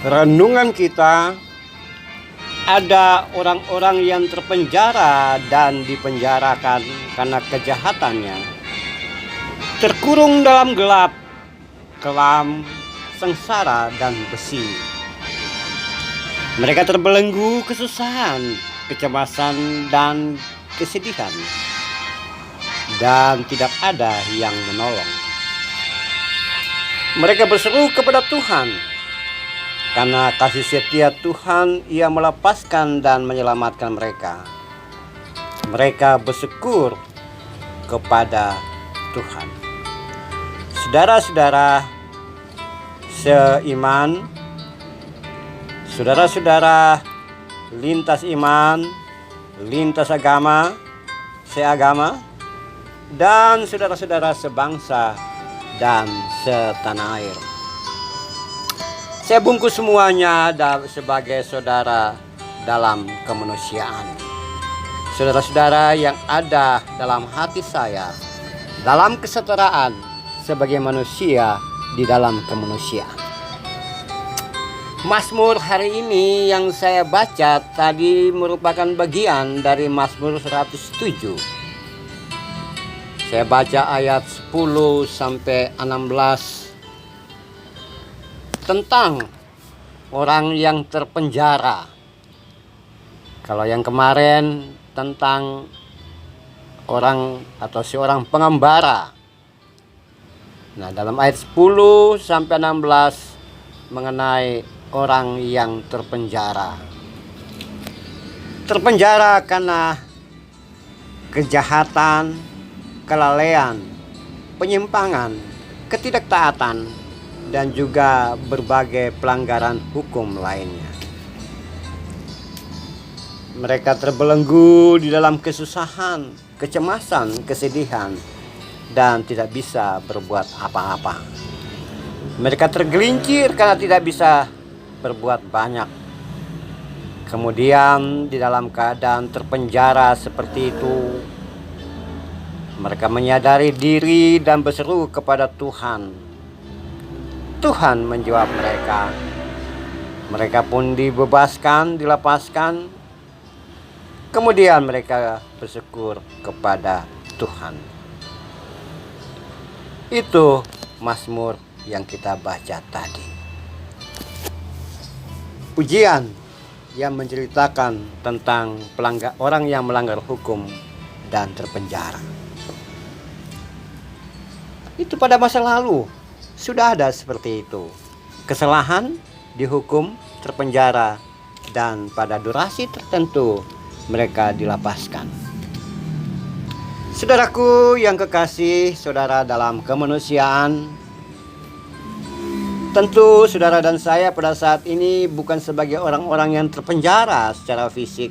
renungan kita, ada orang-orang yang terpenjara dan dipenjarakan karena kejahatannya, terkurung dalam gelap, kelam, sengsara, dan besi. Mereka terbelenggu kesusahan, kecemasan, dan kesedihan, dan tidak ada yang menolong. Mereka berseru kepada Tuhan. Karena kasih setia Tuhan, Ia melepaskan dan menyelamatkan mereka. Mereka bersyukur kepada Tuhan. Saudara-saudara seiman, saudara-saudara lintas iman, lintas agama, seagama, dan saudara-saudara sebangsa dan setanah air. Saya bungkus semuanya sebagai saudara dalam kemanusiaan. Saudara-saudara yang ada dalam hati saya, dalam kesetaraan sebagai manusia di dalam kemanusiaan. Mazmur hari ini yang saya baca tadi merupakan bagian dari Mazmur 107. Saya baca ayat 10 sampai 16 tentang orang yang terpenjara. Kalau yang kemarin tentang orang atau seorang pengembara. Nah, dalam ayat 10 sampai 16 mengenai orang yang terpenjara. Terpenjara karena kejahatan, kelalaian, penyimpangan, ketidaktaatan, dan juga berbagai pelanggaran hukum lainnya. Mereka terbelenggu di dalam kesusahan, kecemasan, kesedihan, dan tidak bisa berbuat apa-apa. Mereka tergelincir karena tidak bisa berbuat banyak. Kemudian di dalam keadaan terpenjara seperti itu, mereka menyadari diri dan berseru kepada Tuhan. Tuhan menjawab mereka. Mereka pun dibebaskan, dilepaskan. Kemudian mereka bersyukur kepada Tuhan. Itu Mazmur yang kita baca tadi. Pujian yang menceritakan tentang orang yang melanggar hukum dan terpenjara. Itu pada masa lalu. Sudah ada seperti itu. Kesalahan dihukum, terpenjara, dan pada durasi tertentu mereka dilepaskan. Saudaraku yang kekasih, saudara dalam kemanusiaan, tentu saudara dan saya pada saat ini bukan sebagai orang-orang yang terpenjara secara fisik.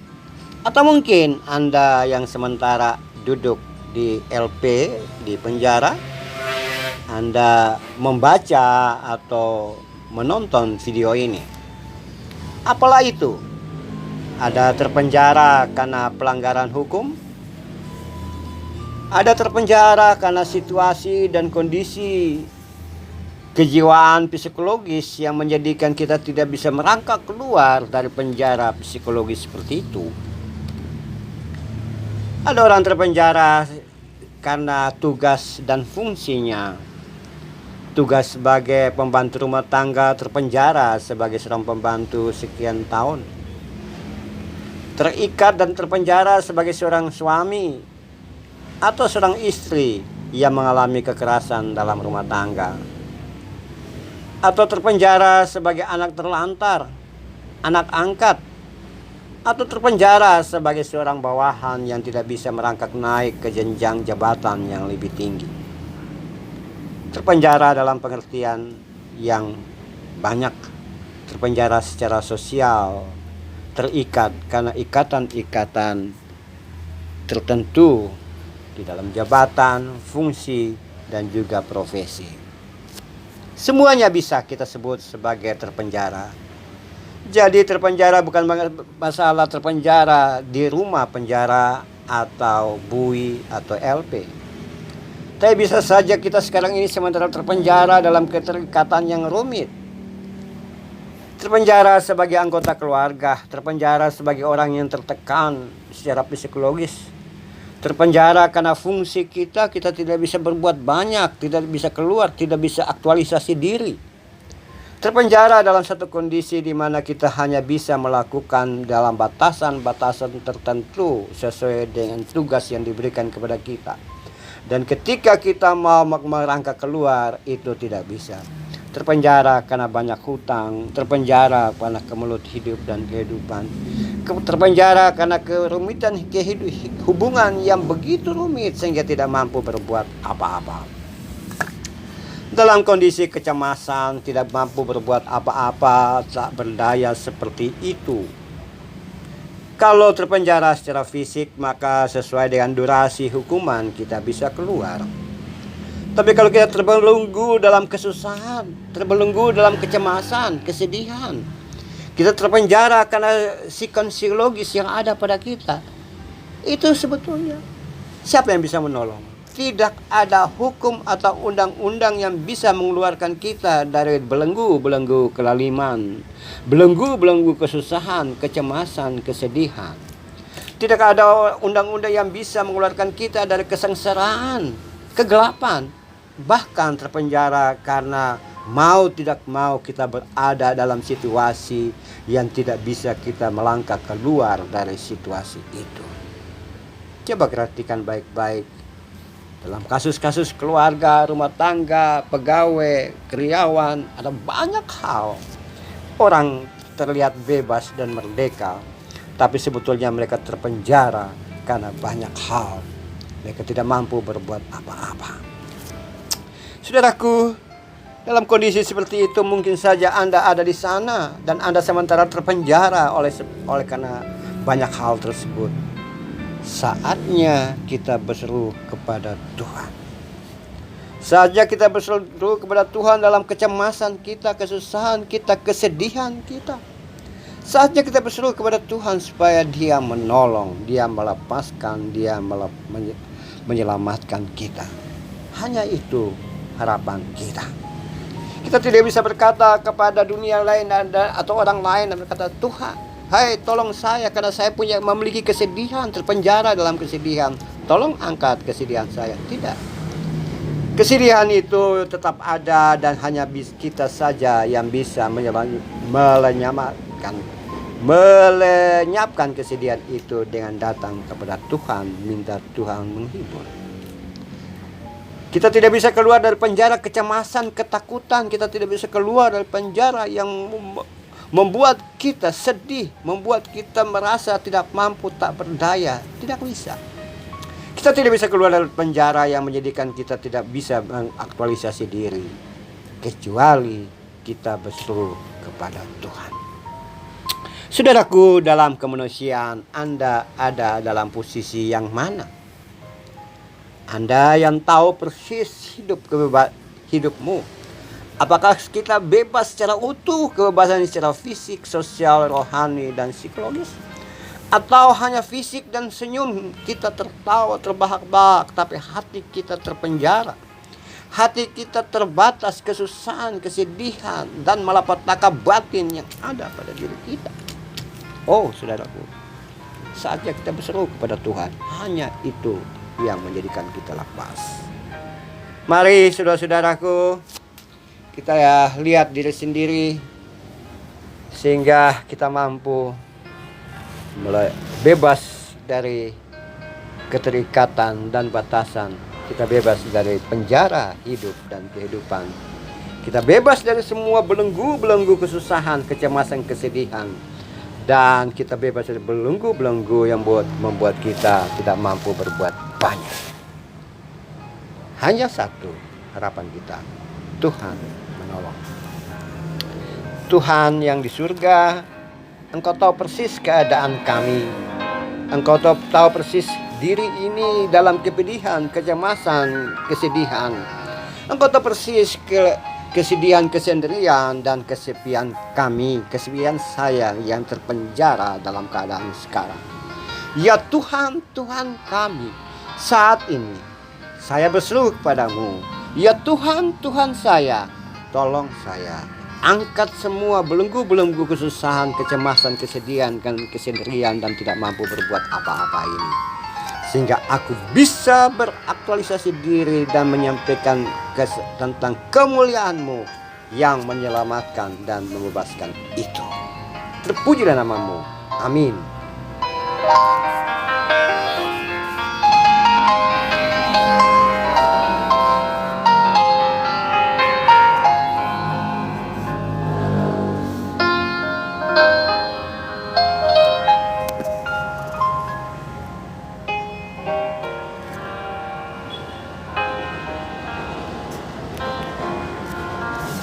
Atau mungkin Anda yang sementara duduk di LP, di penjara, Anda membaca atau menonton video ini. Apalah itu? Ada terpenjara karena pelanggaran hukum? Ada terpenjara karena situasi dan kondisi kejiwaan psikologis yang menjadikan kita tidak bisa merangkak keluar dari penjara psikologis seperti itu. Ada orang terpenjara karena tugas dan fungsinya. Tugas sebagai pembantu rumah tangga terpenjara sebagai seorang pembantu sekian tahun. Terikat dan terpenjara sebagai seorang suami atau seorang istri yang mengalami kekerasan dalam rumah tangga. Atau terpenjara sebagai anak terlantar, anak angkat, atau terpenjara sebagai seorang bawahan yang tidak bisa merangkak naik ke jenjang jabatan yang lebih tinggi. Terpenjara dalam pengertian yang banyak, terpenjara secara sosial, terikat karena ikatan-ikatan tertentu di dalam jabatan, fungsi, dan juga profesi. Semuanya bisa kita sebut sebagai terpenjara. Jadi terpenjara bukan masalah terpenjara di rumah penjara atau bui atau LP. Tapi bisa saja kita sekarang ini sementara terpenjara dalam keterikatan yang rumit. terpenjara sebagai anggota keluarga, terpenjara sebagai orang yang tertekan secara psikologis, terpenjara karena fungsi kita tidak bisa berbuat banyak, tidak bisa keluar, tidak bisa aktualisasi diri. Terpenjara dalam satu kondisi di mana kita hanya bisa melakukan dalam batasan-batasan tertentu sesuai dengan tugas yang diberikan kepada kita. Dan ketika kita mau merangkak keluar, itu tidak bisa. Terpenjara karena banyak hutang, terpenjara karena kemelut hidup dan kehidupan, terpenjara karena kerumitan hubungan yang begitu rumit sehingga tidak mampu berbuat apa-apa. Dalam kondisi kecemasan, tidak mampu berbuat apa-apa, tak berdaya seperti itu. Kalau terpenjara secara fisik, maka sesuai dengan durasi hukuman kita bisa keluar. Tapi kalau kita terbelenggu dalam kesusahan, terbelenggu dalam kecemasan, kesedihan, kita terpenjara karena sikon psikologis yang ada pada kita, itu sebetulnya siapa yang bisa menolong? Tidak ada hukum atau undang-undang yang bisa mengeluarkan kita dari belenggu-belenggu kelaliman, belenggu-belenggu kesusahan, kecemasan, kesedihan. Tidak ada undang-undang yang bisa mengeluarkan kita dari kesengsaraan, kegelapan, bahkan terpenjara karena mau tidak mau kita berada dalam situasi yang tidak bisa kita melangkah keluar dari situasi itu. Coba perhatikan baik-baik. Dalam kasus-kasus keluarga, rumah tangga, pegawai, karyawan, ada banyak hal. Orang terlihat bebas dan merdeka, tapi sebetulnya mereka terpenjara karena banyak hal. Mereka tidak mampu berbuat apa-apa. Saudaraku, dalam kondisi seperti itu mungkin saja Anda ada di sana dan Anda sementara terpenjara oleh karena banyak hal tersebut. Saatnya kita berseru kepada Tuhan. Saatnya kita berseru kepada Tuhan dalam kecemasan kita, kesusahan kita, kesedihan kita. Saatnya kita berseru kepada Tuhan supaya Dia menolong, Dia melepaskan, Dia menyelamatkan kita. Hanya itu harapan kita. Kita tidak bisa berkata kepada dunia lain atau orang lain dan berkata, Tuhan, hai, tolong saya karena saya memiliki kesedihan, terpenjara dalam kesedihan. Tolong angkat kesedihan saya. Tidak. Kesedihan itu tetap ada dan hanya kita saja yang bisa melenyapkan kesedihan itu dengan datang kepada Tuhan, minta Tuhan menghibur. Kita tidak bisa keluar dari penjara kecemasan, ketakutan. Kita tidak bisa keluar dari penjara yang membuat kita sedih, membuat kita merasa tidak mampu, tak berdaya. Tidak bisa. Kita tidak bisa keluar dari penjara yang menjadikan kita tidak bisa mengaktualisasi diri, kecuali kita berseru kepada Tuhan. Saudaraku, dalam kemanusiaan Anda ada dalam posisi yang mana? Anda yang tahu persis hidupmu. Apakah kita bebas secara utuh, kebebasan secara fisik, sosial, rohani, dan psikologis? Atau hanya fisik dan senyum kita tertawa, terbahak-bahak, tapi hati kita terpenjara. Hati kita terbatas kesusahan, kesedihan, dan malapetaka batin yang ada pada diri kita. Oh, saudaraku, saatnya kita berseru kepada Tuhan. Hanya itu yang menjadikan kita lepas. Mari saudara-saudaraku, kita lihat diri sendiri sehingga kita mampu bebas dari keterikatan dan batasan. Kita bebas dari penjara hidup dan kehidupan. Kita bebas dari semua belenggu-belenggu kesusahan, kecemasan, kesedihan. Dan kita bebas dari belenggu-belenggu yang membuat kita tidak mampu berbuat banyak. Hanya satu harapan kita, Tuhan menolong. Tuhan yang di surga, Engkau tahu persis keadaan kami. Engkau tahu persis diri ini dalam kepedihan, kecemasan, kesedihan. Engkau tahu persis kesedihan, kesendirian, dan kesepian kami, kesepian saya yang terpenjara dalam keadaan sekarang. Ya Tuhan, Tuhan kami, saat ini saya berseru kepadamu. Ya Tuhan, Tuhan saya, tolong saya. angkat semua belenggu-belenggu kesusahan, kecemasan, kesedihan, dan kesendirian dan tidak mampu berbuat apa-apa ini. Sehingga aku bisa beraktualisasi diri dan menyampaikan tentang kemuliaan-Mu yang menyelamatkan dan membebaskan itu. Terpujilah namamu. Amin.